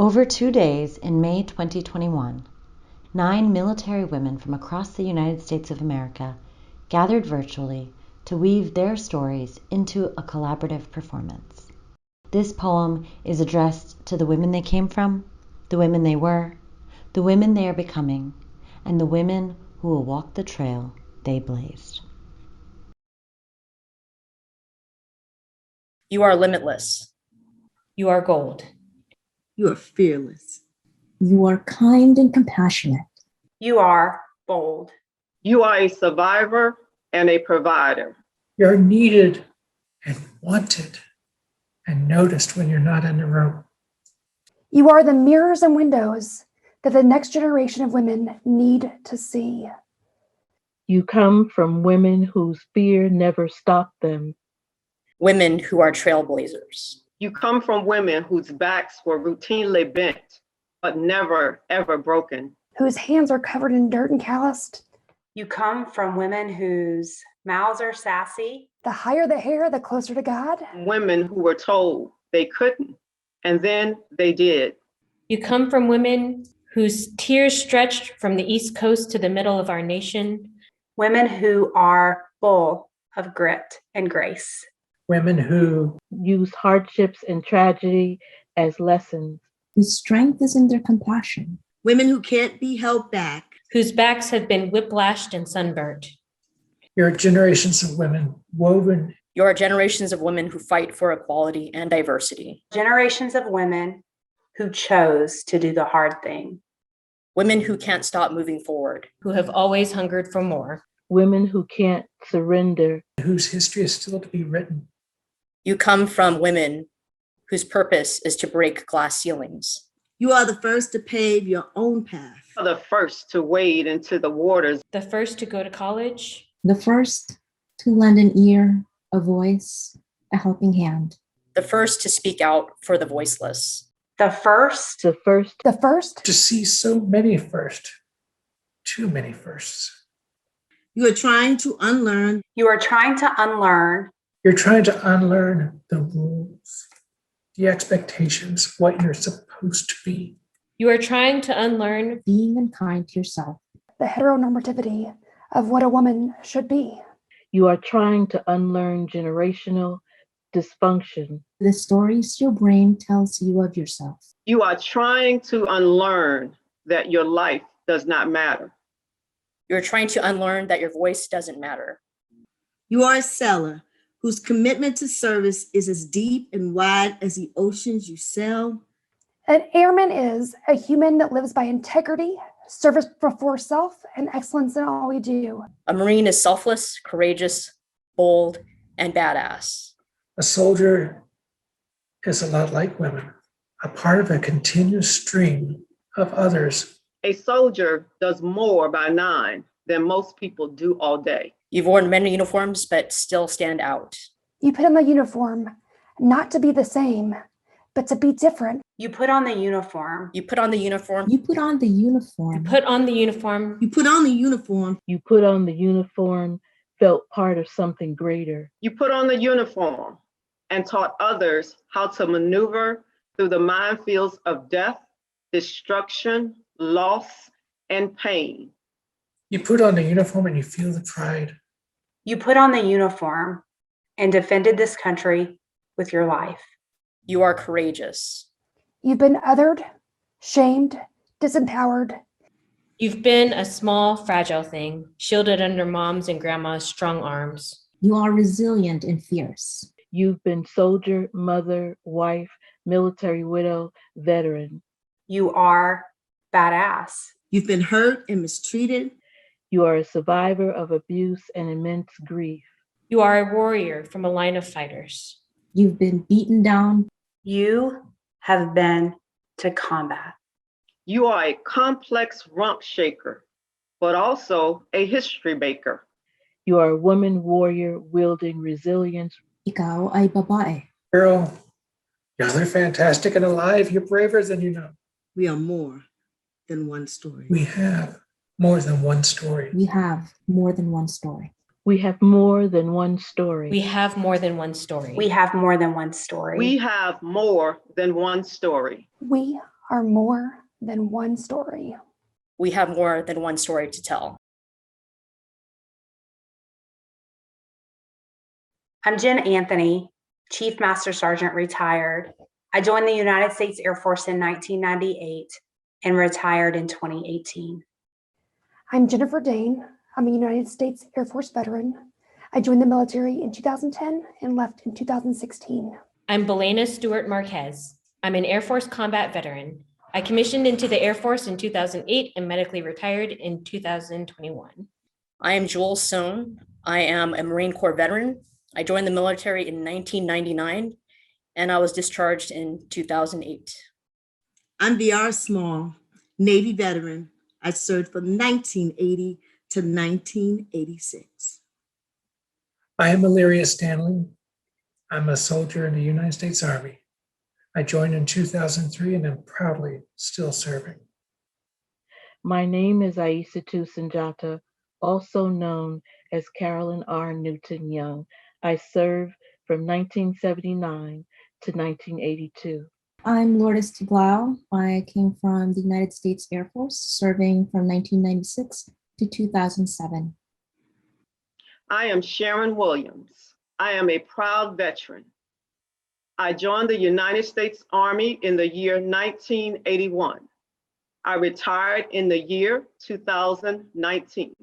Over 2 days in May 2021, 9 military women from across the United States of America gathered virtually to weave their stories into a collaborative performance. This poem is addressed to the women they came from, the women they were, the women they are becoming, and the women who will walk the trail they blazed. You are limitless. You are gold. You are fearless. You are kind and compassionate. You are bold. You are a survivor and a provider. You're needed and wanted and noticed when you're not in the room. You are the mirrors and windows that the next generation of women need to see. You come from women whose fear never stopped them. Women who are trailblazers. You come from women whose backs were routinely bent, but never, ever broken. Whose hands are covered in dirt and calloused. You come from women whose mouths are sassy. The higher the hair, the closer to God. Women who were told they couldn't, and then they did. You come from women whose tears stretched from the East Coast to the middle of our nation. Women who are full of grit and grace. Women who use hardships and tragedy as lessons. Whose strength is in their compassion. Women who can't be held back. Whose backs have been whiplashed and sunburnt. You're generations of women woven. You are generations of women who fight for equality and diversity. Generations of women who chose to do the hard thing. Women who can't stop moving forward. Who have always hungered for more. Women who can't surrender. Whose history is still to be written. You come from women whose purpose is to break glass ceilings. You are the first to pave your own path. You are the first to wade into the waters. The first to go to college. The first to lend an ear, a voice, a helping hand. The first to speak out for the voiceless. The first. The first. The first. To see so many first. Too many firsts. You are trying to unlearn. You are trying to unlearn. You're trying to unlearn the rules, the expectations, what you're supposed to be. You are trying to unlearn being unkind to yourself. The heteronormativity of what a woman should be. You are trying to unlearn generational dysfunction. The stories your brain tells you of yourself. You are trying to unlearn that your life does not matter. You're trying to unlearn that your voice doesn't matter. You are a seller whose commitment to service is as deep and wide as the oceans you sail. An airman is a human that lives by integrity, service before self, and excellence in all we do. A Marine is selfless, courageous, bold, and badass. A soldier is a lot like women, a part of a continuous stream of others. A soldier does more by 9 than most people do all day. You've worn many uniforms, but still stand out. You put on the uniform, not to be the same, but to be different. You put on the uniform. You put on the uniform. You put on the uniform. You put on the uniform. You put on the uniform. You put on the uniform, felt part of something greater. You put on the uniform and taught others how to maneuver through the minefields of death, destruction, loss, and pain. You put on the uniform and you feel the pride. You put on the uniform and defended this country with your life. You are courageous. You've been othered, shamed, disempowered. You've been a small, fragile thing, shielded under mom's and grandma's strong arms. You are resilient and fierce. You've been soldier, mother, wife, military widow, veteran. You are badass. You've been hurt and mistreated. You are a survivor of abuse and immense grief. You are a warrior from a line of fighters. You've been beaten down. You have been to combat. You are a complex rump shaker, but also a history maker. You are a woman warrior wielding resilience. Ikaw ay babae. Girl, y'all are fantastic and alive. You're braver than you know. We are more than one story. We have more than one story. We have more than one story. We have more than one story. We have more than one story. We have more than one story. We have more than one story. We are more than one story. We have more than one story to tell. I'm Jen Anthony, Chief Master Sergeant retired. I joined the United States Air Force in 1998 and retired in 2018. I'm Jennifer Dane. I'm a United States Air Force veteran. I joined the military in 2010 and left in 2016. I'm Belena Stewart Marquez. I'm an Air Force combat veteran. I commissioned into the Air Force in 2008 and medically retired in 2021. I am Joel Sohn. I am a Marine Corps veteran. I joined the military in 1999 and I was discharged in 2008. I'm VR Small, Navy veteran. I served from 1980 to 1986. I am Illyria Stanley. I'm a soldier in the United States Army. I joined in 2003 and am proudly still serving. My name is Aissatou Sunjata, also known as Carolyn R. Newton Young. I served from 1979 to 1982. I'm Lourdes Tiglao. I came from the United States Air Force, serving from 1996 to 2007. I am Sharon Williams. I am a proud veteran. I joined the United States Army in the year 1981. I retired in the year 2019.